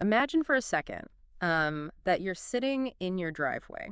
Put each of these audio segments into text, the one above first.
Imagine for a second that you're sitting in your driveway.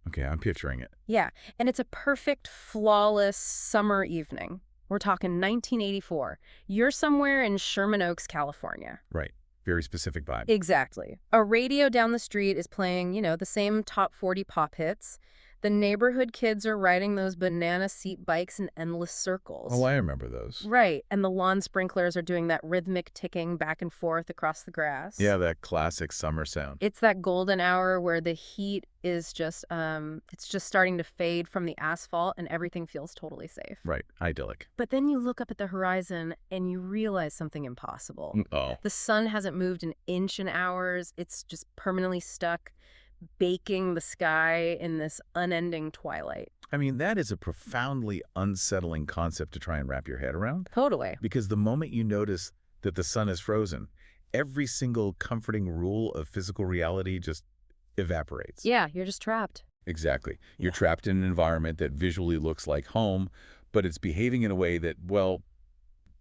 Okay, I'm picturing it. Yeah, and it's a perfect, flawless summer evening. We're talking 1984. You're somewhere in Sherman Oaks, California. Right. Very specific vibe. Exactly. A radio down the street is playing, the same top 40 pop hits. The neighborhood kids are riding those banana seat bikes in endless Oh, circles. I remember those. Right, and the lawn sprinklers are doing that rhythmic ticking back and forth across the grass. Yeah, that classic summer sound. It's that golden hour where the heat is just, it's just starting to fade from the asphalt and everything feels totally safe. Right. Idyllic. But then you look up at the horizon and you realize something impossible. Oh. The sun hasn't moved an inch in hours. It's just permanently stuck, baking the sky in this unending twilight. I mean, that is a profoundly unsettling concept to try and wrap your head around. Totally. Because the moment you notice that the sun is frozen, every single comforting rule of physical reality just evaporates. Yeah, you're just trapped. Exactly. You're Yeah. trapped in an environment that visually looks like home, but it's behaving in a way that, well,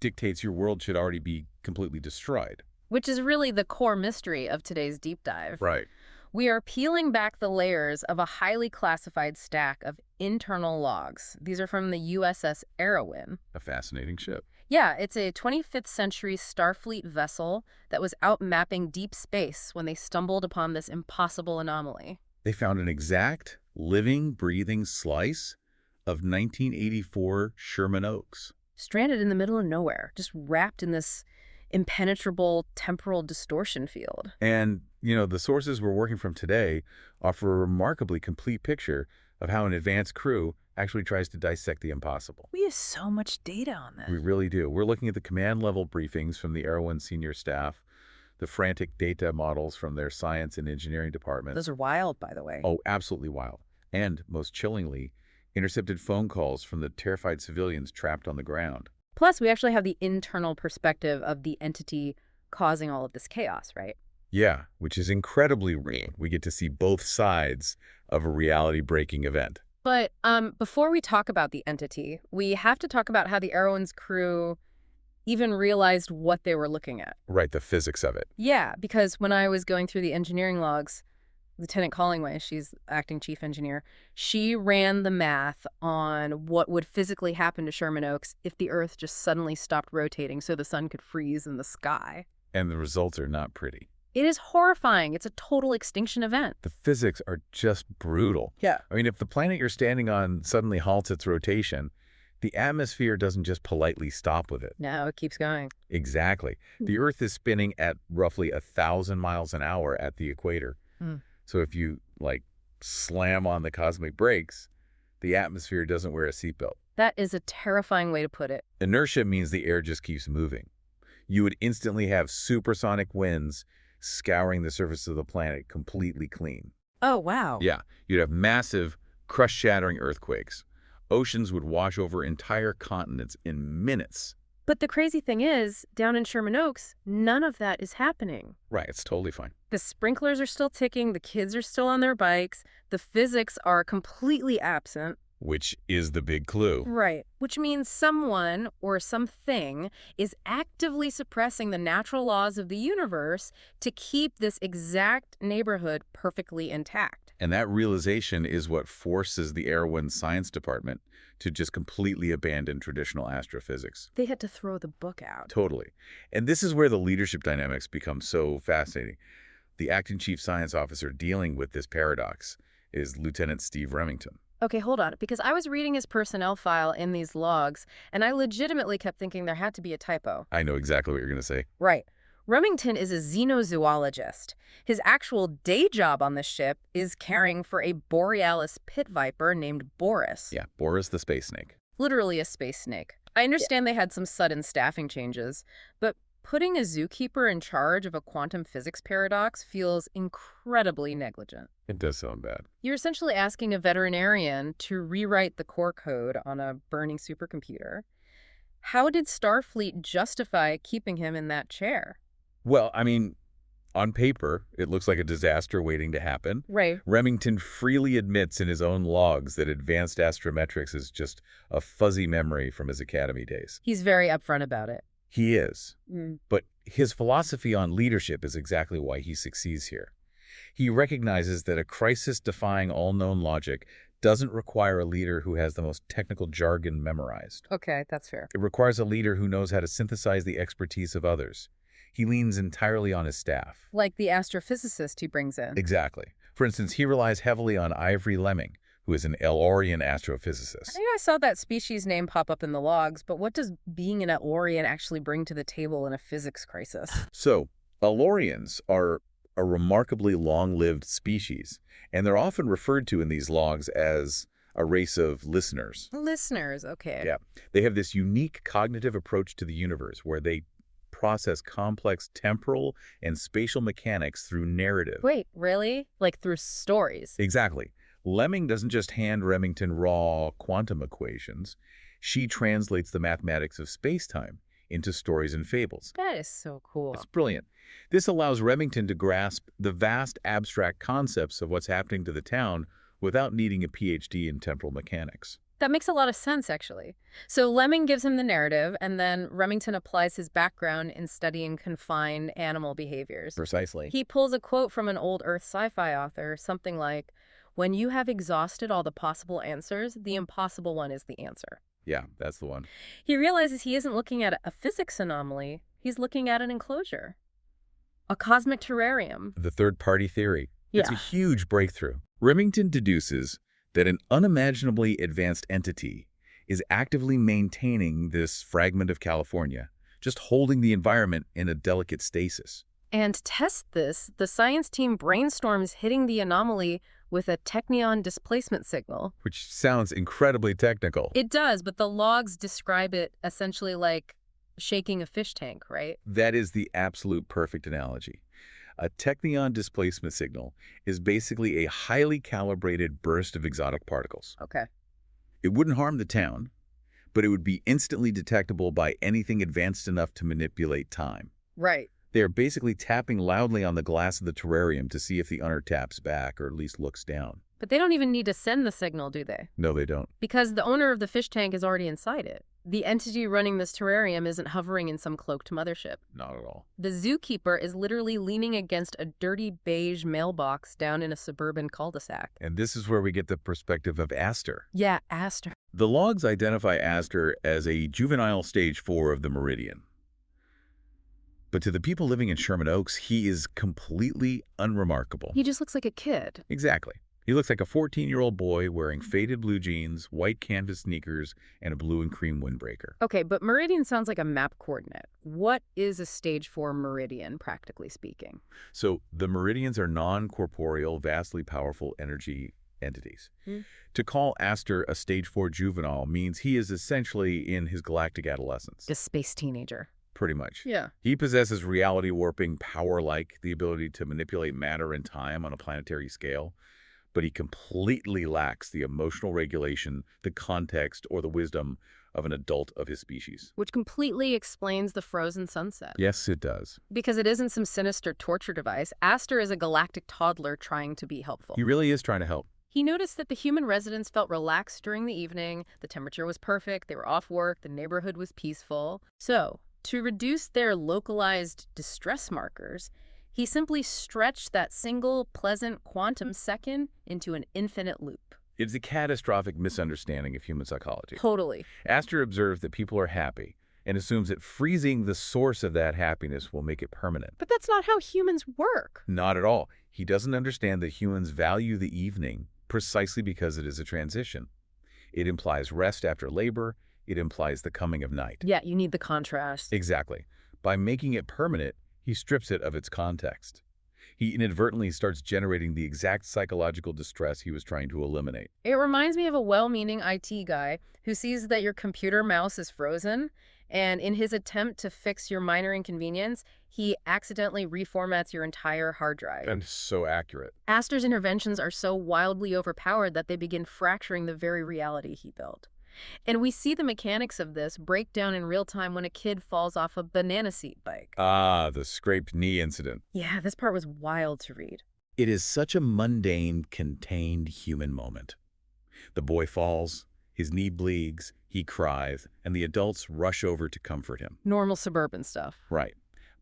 dictates your world should already be completely destroyed. Which is really the core mystery of today's deep dive. Right. We are peeling back the layers of a highly classified stack of internal logs. These are from the USS Arawyn. A fascinating ship. Yeah, it's a 25th century Starfleet vessel that was out mapping deep space when they stumbled upon this impossible anomaly. They found an exact, living, breathing slice of 1984 Sherman Oaks. Stranded in the middle of nowhere, just wrapped in this impenetrable temporal distortion field. And, the sources we're working from today offer a remarkably complete picture of how an advanced crew actually tries to dissect the impossible. We have so much data on this. We really do. We're looking at the command-level briefings from the Airone senior staff, the frantic data models from their science and engineering departments. Those are wild, by the way. Oh, absolutely wild. And, most chillingly, intercepted phone calls from the terrified civilians trapped on the ground. Plus, we actually have the internal perspective of the entity causing all of this chaos, right? Yeah, which is incredibly real. We get to see both sides of a reality-breaking event. But before we talk about the entity, we have to talk about how the Arowan's crew even realized what they were looking at. Right, the physics of it. Yeah, because when I was going through the engineering logs, Lieutenant Collingway, she's acting chief engineer, she ran the math on what would physically happen to Sherman Oaks if the Earth just suddenly stopped rotating so the sun could freeze in the sky. And the results are not pretty. It is horrifying. It's a total extinction event. The physics are just brutal. Yeah. I mean, if the planet you're standing on suddenly halts its rotation, the atmosphere doesn't just politely stop with it. No, it keeps going. Exactly. The Earth is spinning at roughly 1,000 miles an hour at the equator. Hmm. So if you, slam on the cosmic brakes, the atmosphere doesn't wear a seatbelt. That is a terrifying way to put it. Inertia means the air just keeps moving. You would instantly have supersonic winds scouring the surface of the planet completely clean. Oh, wow. Yeah, you'd have massive, crush-shattering earthquakes. Oceans would wash over entire continents in minutes. But the crazy thing is, down in Sherman Oaks, none of that is happening. Right, it's totally fine. The sprinklers are still ticking, the kids are still on their bikes, the physics are completely absent. Which is the big clue. Right. Which means someone or something is actively suppressing the natural laws of the universe to keep this exact neighborhood perfectly intact. And that realization is what forces the Airone Science Department to just completely abandon traditional astrophysics. They had to throw the book out. Totally. And this is where the leadership dynamics become so fascinating. The acting chief science officer dealing with this paradox is Lieutenant Steve Remington. Okay, hold on, because I was reading his personnel file in these logs, and I legitimately kept thinking there had to be a typo. I know exactly what you're going to say. Right. Remington is a xenozoologist. His actual day job on the ship is caring for a borealis pit viper named Boris. Yeah, Boris the space snake. Literally a space snake. I understand they had some sudden staffing changes, but putting a zookeeper in charge of a quantum physics paradox feels incredibly negligent. It does sound bad. You're essentially asking a veterinarian to rewrite the core code on a burning supercomputer. How did Starfleet justify keeping him in that chair? Well, I mean, on paper, it looks like a disaster waiting to happen. Right. Remington freely admits in his own logs that advanced astrometrics is just a fuzzy memory from his academy days. He's very upfront about it. He is. Mm. But his philosophy on leadership is exactly why he succeeds here. He recognizes that a crisis defying all known logic doesn't require a leader who has the most technical jargon memorized. Okay, that's fair. It requires a leader who knows how to synthesize the expertise of others. He leans entirely on his staff. Like the astrophysicist he brings in. Exactly. For instance, he relies heavily on Ivory Lemming, who is an Arawyn I astrophysicist. think I saw that species name pop up in the logs, but what does being an Arawyn actually bring to the table in a physics crisis? So, Arawyans are a remarkably long-lived species, and they're often referred to in these logs as a race of listeners. Listeners, okay. Yeah. They have this unique cognitive approach to the universe where they process complex temporal and spatial mechanics through narrative. Wait, really? Like through stories? Exactly. Lemming doesn't just hand Remington raw quantum equations. She translates the mathematics of space-time into stories and fables. That is so cool. It's brilliant. This allows Remington to grasp the vast abstract concepts of what's happening to the town without needing a PhD in temporal mechanics. That makes a lot of sense, actually. So Lemming gives him the narrative, and then Remington applies his background in studying confined animal behaviors. Precisely. He pulls a quote from an old Earth sci-fi author, something like, "When you have exhausted all the possible answers, the impossible one is the answer." Yeah, that's the one. He realizes he isn't looking at a physics anomaly, he's looking at an enclosure. A cosmic terrarium. The third-party theory. It's a Yeah. huge breakthrough. Remington deduces that an unimaginably advanced entity is actively maintaining this fragment of California, just holding the environment in a delicate stasis. And to test this, the science team brainstorms hitting the anomaly with a technion displacement signal. Which sounds incredibly technical. It does, but the logs describe it essentially like shaking a fish tank, right? That is the absolute perfect analogy. A technion displacement signal is basically a highly calibrated burst of exotic particles. Okay. It wouldn't harm the town, but it would be instantly detectable by anything advanced enough to manipulate time. Right. They are basically tapping loudly on the glass of the terrarium to see if the owner taps back or at least looks down. But they don't even need to send the signal, do they? No, they don't. Because the owner of the fish tank is already inside it. The entity running this terrarium isn't hovering in some cloaked mothership. Not at all. The zookeeper is literally leaning against a dirty beige mailbox down in a suburban cul-de-sac. And this is where we get the perspective of Astor. Yeah, Astor. The logs identify Astor as a juvenile stage 4 of the Meridian. But to the people living in Sherman Oaks, he is completely unremarkable. He just looks like a kid. Exactly. He looks like a 14-year-old boy wearing faded blue jeans, white canvas sneakers, and a blue and cream windbreaker. Okay, but meridian sounds like a map coordinate. What is a stage 4 meridian, practically speaking? So the meridians are non-corporeal, vastly powerful energy entities. To call Astor a stage 4 juvenile means he is essentially in his galactic adolescence. A space teenager. Pretty much. Yeah. He possesses reality warping power like the ability to manipulate matter and time on a planetary scale, but he completely lacks the emotional regulation, the context, or the wisdom of an adult of his species. Which completely explains the frozen sunset. Yes, it does. Because it isn't some sinister torture device. Astor is a galactic toddler trying to be helpful. He really is trying to help. He noticed that the human residents felt relaxed during the evening, the temperature was perfect, they were off work, the neighborhood was peaceful. So, to reduce their localized distress markers, he simply stretched that single pleasant quantum second into an infinite loop. It's a catastrophic misunderstanding of human psychology. Totally. Astor observes that people are happy and assumes that freezing the source of that happiness will make it permanent. But that's not how humans work. Not at all. He doesn't understand that humans value the evening precisely because it is a transition. It implies rest after labor. It implies the coming of night. Yeah, you need the contrast. Exactly. By making it permanent, he strips it of its context. He inadvertently starts generating the exact psychological distress he was trying to eliminate. It reminds me of a well-meaning IT guy who sees that your computer mouse is frozen, and in his attempt to fix your minor inconvenience, he accidentally reformats your entire hard drive. And so accurate. Astor's interventions are so wildly overpowered that they begin fracturing the very reality he built. And we see the mechanics of this break down in real time when a kid falls off a banana seat bike. Ah, the scraped knee incident. Yeah, this part was wild to read. It is such a mundane, contained human moment. The boy falls. His knee bleeds, he cries, and the adults rush over to comfort him. Normal suburban stuff. Right.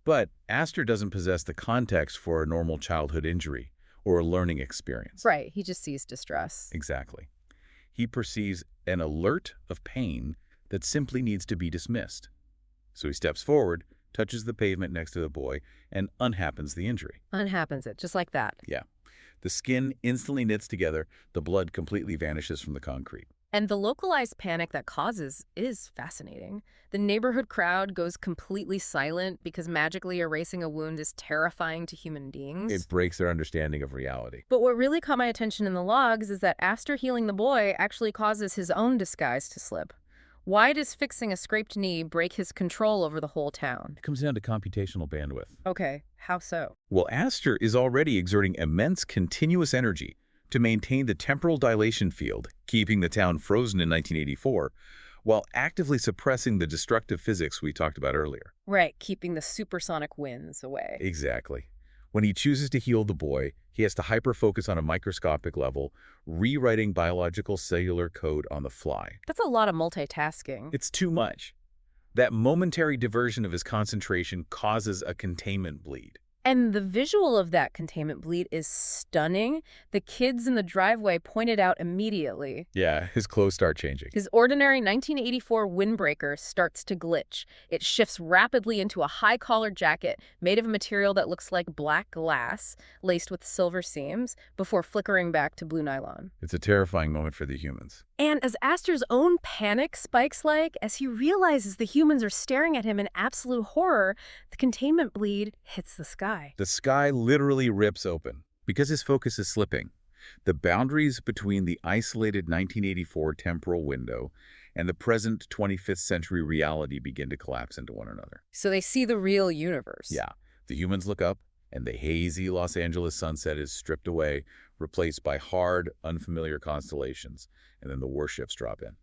But Astor doesn't possess the context for a normal childhood injury or a learning experience. Right, he just sees distress. Exactly. He perceives an alert of pain that simply needs to be dismissed. So he steps forward, touches the pavement next to the boy, and unhappens the injury. Unhappens it, just like that. Yeah. The skin instantly knits together, the blood completely vanishes from the concrete. And the localized panic that causes is fascinating. The neighborhood crowd goes completely silent because magically erasing a wound is terrifying to human beings. It breaks their understanding of reality. But what really caught my attention in the logs is that after healing the boy actually causes his own disguise to slip. Why does fixing a scraped knee break his control over the whole town? It comes down to computational bandwidth. Okay, how so? Well, Astor is already exerting immense continuous energy to maintain the temporal dilation field, keeping the town frozen in 1984, while actively suppressing the destructive physics we talked about earlier. Right, keeping the supersonic winds away. Exactly. When he chooses to heal the boy, he has to hyper-focus on a microscopic level, rewriting biological cellular code on the fly. That's a lot of multitasking. It's too much. That momentary diversion of his concentration causes a containment bleed. And the visual of that containment bleed is stunning. The kids in the driveway pointed out immediately. Yeah, his clothes start changing. His ordinary 1984 windbreaker starts to glitch. It shifts rapidly into a high-collared jacket made of a material that looks like black glass, laced with silver seams, before flickering back to blue nylon. It's a terrifying moment for the humans. And as Astor's own panic spikes as he realizes the humans are staring at him in absolute horror, the containment bleed hits the sky. The sky literally rips open because his focus is slipping. The boundaries between the isolated 1984 temporal window and the present 25th century reality begin to collapse into one another. So they see the real universe. Yeah, the humans look up, and the hazy Los Angeles sunset is stripped away, replaced by hard, unfamiliar constellations, and then the warships drop in.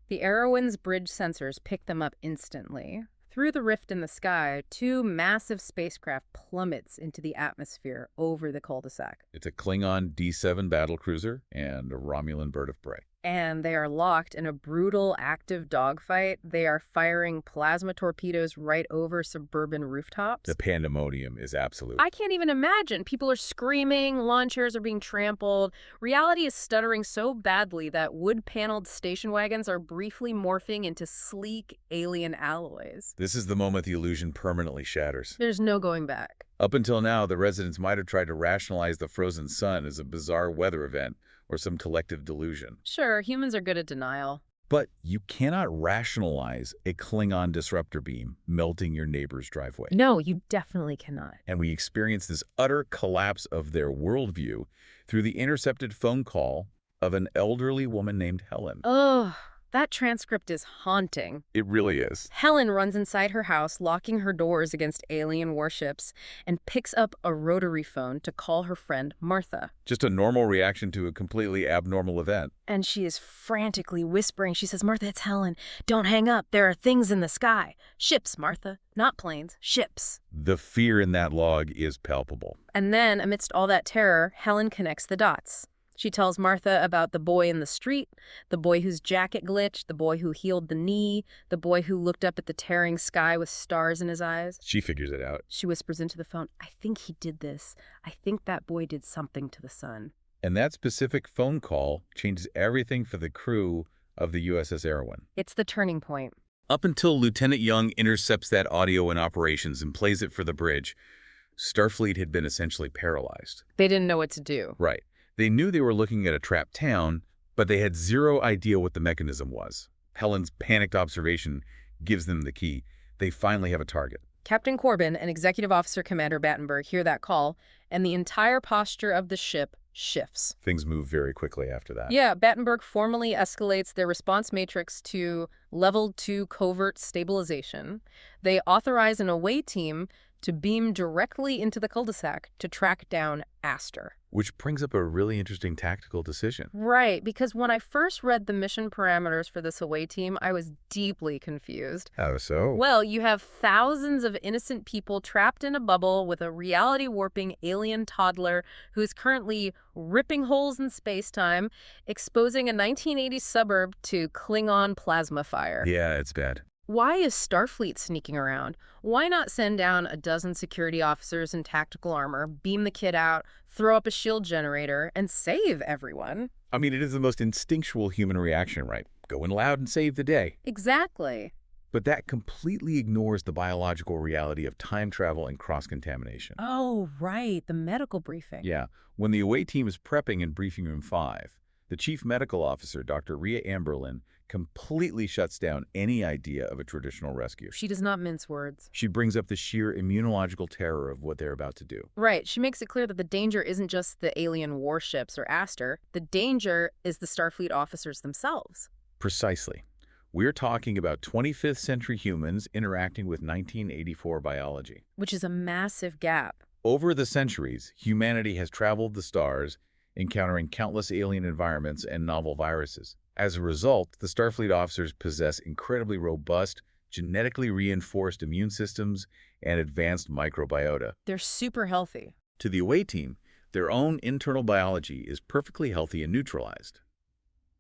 The Arawyn's bridge sensors pick them up instantly. Through the rift in the sky, two massive spacecraft plummets into the atmosphere over the cul-de-sac. It's a Klingon D-7 battlecruiser and a Romulan bird of prey. And they are locked in a brutal, active dogfight. They are firing plasma torpedoes right over suburban rooftops. The pandemonium is absolute. I can't even imagine. People are screaming, lawn chairs are being trampled. Reality is stuttering so badly that wood-paneled station wagons are briefly morphing into sleek alien alloys. This is the moment the illusion permanently shatters. There's no going back. Up until now, the residents might have tried to rationalize the frozen sun as a bizarre weather event or some collective delusion. Sure, humans are good at denial. But you cannot rationalize a Klingon disruptor beam melting your neighbor's driveway. No, you definitely cannot. And we experience this utter collapse of their worldview through the intercepted phone call of an elderly woman named Helen. Ugh. That transcript is haunting. It really is. Helen runs inside her house, locking her doors against alien warships, and picks up a rotary phone to call her friend Martha. Just a normal reaction to a completely abnormal event. And she is frantically whispering. She says, "Martha, it's Helen. Don't hang up. There are things in the sky. Ships, Martha. Not planes. Ships." The fear in that log is palpable. And then, amidst all that terror, Helen connects the dots. She tells Martha about the boy in the street, the boy whose jacket glitched, the boy who healed the knee, the boy who looked up at the tearing sky with stars in his eyes. She figures it out. She whispers into the phone, "I think he did this. I think that boy did something to the sun." And that specific phone call changes everything for the crew of the USS Arawyn. It's the turning point. Up until Lieutenant Young intercepts that audio in operations and plays it for the bridge, Starfleet had been essentially paralyzed. They didn't know what to do. Right. They knew they were looking at a trapped town, but they had zero idea what the mechanism was. Helen's panicked observation gives them the key. They finally have a target. Captain Corbin and Executive Officer Commander Battenberg hear that call, and the entire posture of the ship shifts. Things move very quickly after that. Yeah, Battenberg formally escalates their response matrix to Level 2 covert stabilization. They authorize an away team to beam directly into the cul-de-sac to track down Aster. Which brings up a really interesting tactical decision. Right, because when I first read the mission parameters for this away team, I was deeply confused. How so? Well, you have thousands of innocent people trapped in a bubble with a reality-warping alien toddler who's currently ripping holes in space-time, exposing a 1980s suburb to Klingon plasma fire. Yeah, it's bad. Why is Starfleet sneaking around? Why not send down a dozen security officers in tactical armor, beam the kid out, throw up a shield generator, and save everyone? I mean, it is the most instinctual human reaction, right? Go in loud and save the day. Exactly. But that completely ignores the biological reality of time travel and cross-contamination. Oh, right, the medical briefing. Yeah, when the away team is prepping in Briefing Room 5, the chief medical officer, Dr. Rhea Amberlin, completely shuts down any idea of a traditional rescue. She does not mince words. She brings up the sheer immunological terror of what they're about to do. Right, she makes it clear that the danger isn't just the alien warships or Aster. The danger is the Starfleet officers themselves. Precisely. We're talking about 25th century humans interacting with 1984 biology. Which is a massive gap. Over the centuries, humanity has traveled the stars, encountering countless alien environments and novel viruses. As a result, the Starfleet officers possess incredibly robust, genetically reinforced immune systems and advanced microbiota. They're super healthy. To the away team, their own internal biology is perfectly healthy and neutralized.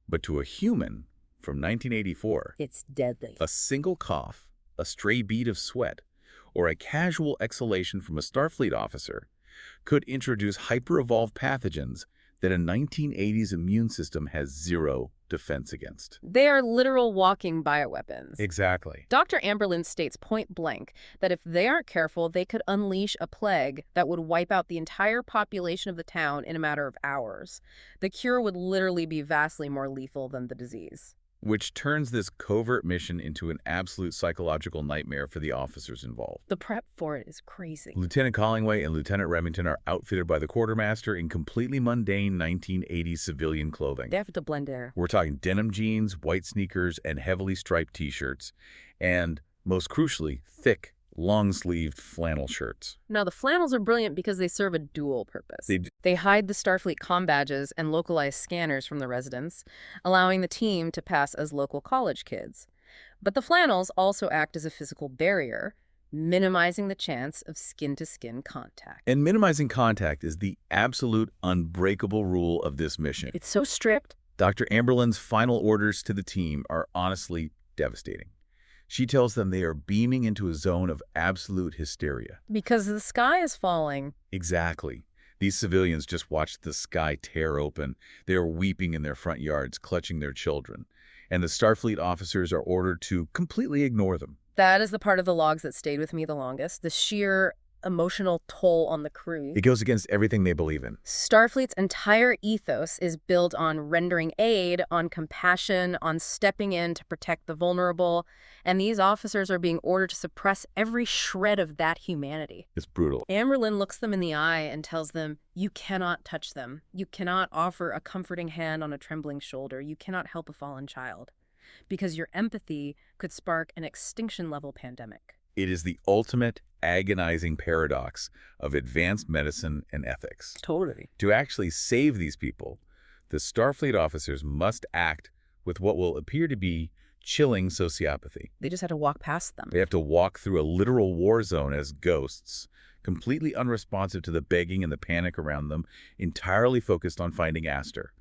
But to a human from 1984, It's deadly. a single cough, a stray bead of sweat, or a casual exhalation from a Starfleet officer could introduce hyper-evolved pathogens that a 1980s immune system has zero defense against. They are literal walking bioweapons. Exactly. Dr. Amberlin states point blank that if they aren't careful, they could unleash a plague that would wipe out the entire population of the town in a matter of hours. The cure would literally be vastly more lethal than the disease. Which turns this covert mission into an absolute psychological nightmare for the officers involved. The prep for it is crazy. Lieutenant Collingway and Lieutenant Remington are outfitted by the quartermaster in completely mundane 1980s civilian clothing. They have to blend air. We're talking denim jeans, white sneakers, and heavily striped t-shirts, and, most crucially, thick, long-sleeved flannel shirts. Now, the flannels are brilliant because they serve a dual purpose. They hide the Starfleet comm badges and localized scanners from the residents, allowing the team to pass as local college kids. But the flannels also act as a physical barrier, minimizing the chance of skin-to-skin contact. And minimizing contact is the absolute unbreakable rule of this mission. It's so strict. Dr. Amberlin's final orders to the team are honestly devastating. She tells them they are beaming into a zone of absolute hysteria. Because the sky is falling. Exactly. These civilians just watched the sky tear open. They are weeping in their front yards, clutching their children. And the Starfleet officers are ordered to completely ignore them. That is the part of the logs that stayed with me the longest. The sheer emotional toll on the crew. It goes against everything they believe in. Starfleet's entire ethos is built on rendering aid, on compassion, on stepping in to protect the vulnerable, and these officers are being ordered to suppress every shred of that humanity. It's brutal. Amberlin looks them in the eye and tells them, you cannot touch them. You cannot offer a comforting hand on a trembling shoulder. You cannot help a fallen child. Because your empathy could spark an extinction-level pandemic. It is the ultimate agonizing paradox of advanced medicine and ethics. Totally. To actually save these people, the Starfleet officers must act with what will appear to be chilling sociopathy. They just had to walk past them. They have to walk through a literal war zone as ghosts, completely unresponsive to the begging and the panic around them, entirely focused on finding Aster.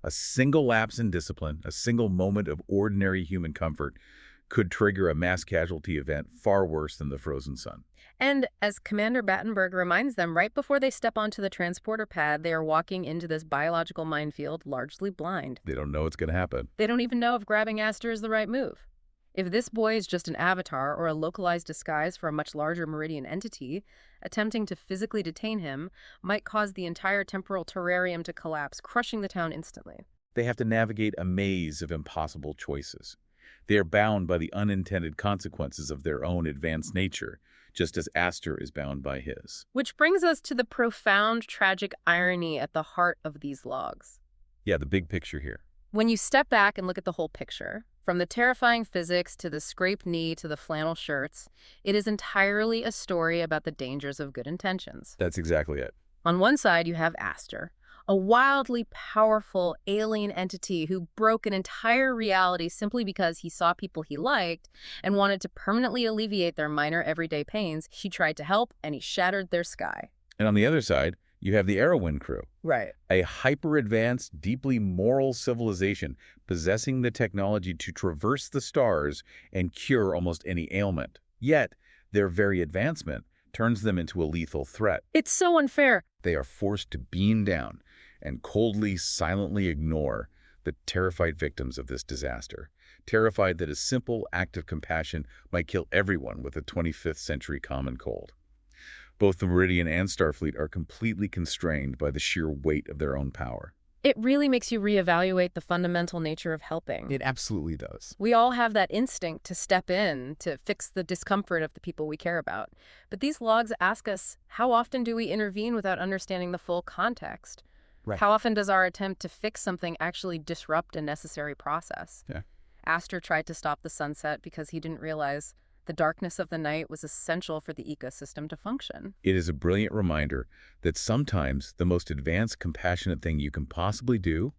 A single lapse in discipline, a single moment of ordinary human comfort, could trigger a mass casualty event far worse than the frozen sun. And as Commander Battenberg reminds them, right before they step onto the transporter pad, they are walking into this biological minefield largely blind. They don't know what's going to happen. They don't even know if grabbing Aster is the right move. If this boy is just an avatar or a localized disguise for a much larger Meridian entity, attempting to physically detain him might cause the entire temporal terrarium to collapse, crushing the town instantly. They have to navigate a maze of impossible choices. They are bound by the unintended consequences of their own advanced nature, just as Aster is bound by his. Which brings us to the profound tragic irony at the heart of these logs. Yeah, the big picture here. When you step back and look at the whole picture, From the terrifying physics to the scraped knee to the flannel shirts, it is entirely a story about the dangers of good intentions. That's exactly it. On one side, you have Aster, a wildly powerful alien entity who broke an entire reality simply because he saw people he liked and wanted to permanently alleviate their minor everyday pains. He tried to help, and he shattered their sky. And on the other side, you have the Arawyn crew, Right. a hyper-advanced, deeply moral civilization possessing the technology to traverse the stars and cure almost any ailment. Yet, their very advancement turns them into a lethal threat. It's so unfair. They are forced to beam down and coldly, silently ignore the terrified victims of this disaster, terrified that a simple act of compassion might kill everyone with a 25th century common cold. Both the Meridian and Starfleet are completely constrained by the sheer weight of their own power. It really makes you reevaluate the fundamental nature of helping. It absolutely does. We all have that instinct to step in, to fix the discomfort of the people we care about. But these logs ask us, how often do we intervene without understanding the full context? Right. How often does our attempt to fix something actually disrupt a necessary process? Yeah. Astor tried to stop the sunset because he didn't realize the darkness of the night was essential for the ecosystem to function. It is a brilliant reminder that sometimes the most advanced, compassionate thing you can possibly do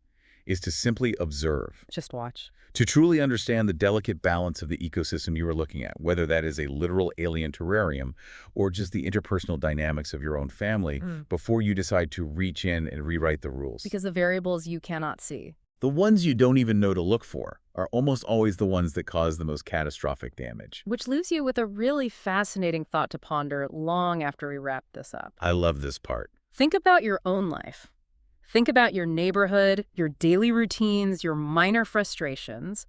is to simply observe. Just watch. To truly understand the delicate balance of the ecosystem you are looking at, whether that is a literal alien terrarium or just the interpersonal dynamics of your own family, before you decide to reach in and rewrite the rules. Because the variables you cannot see. The ones you don't even know to look for are almost always the ones that cause the most catastrophic damage. Which leaves you with a really fascinating thought to ponder long after we wrap this up. I love this part. Think about your own life. Think about your neighborhood, your daily routines, your minor frustrations.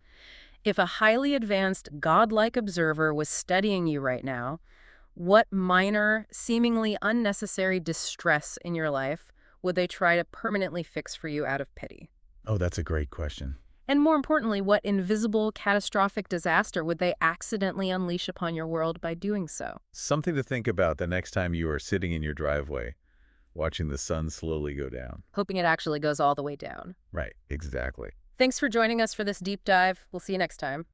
If a highly advanced, godlike observer was studying you right now, what minor, seemingly unnecessary distress in your life would they try to permanently fix for you out of pity? Oh, that's a great question. And more importantly, what invisible, catastrophic disaster would they accidentally unleash upon your world by doing so? Something to think about the next time you are sitting in your driveway, watching the sun slowly go down. Hoping it actually goes all the way down. Right, exactly. Thanks for joining us for this deep dive. We'll see you next time.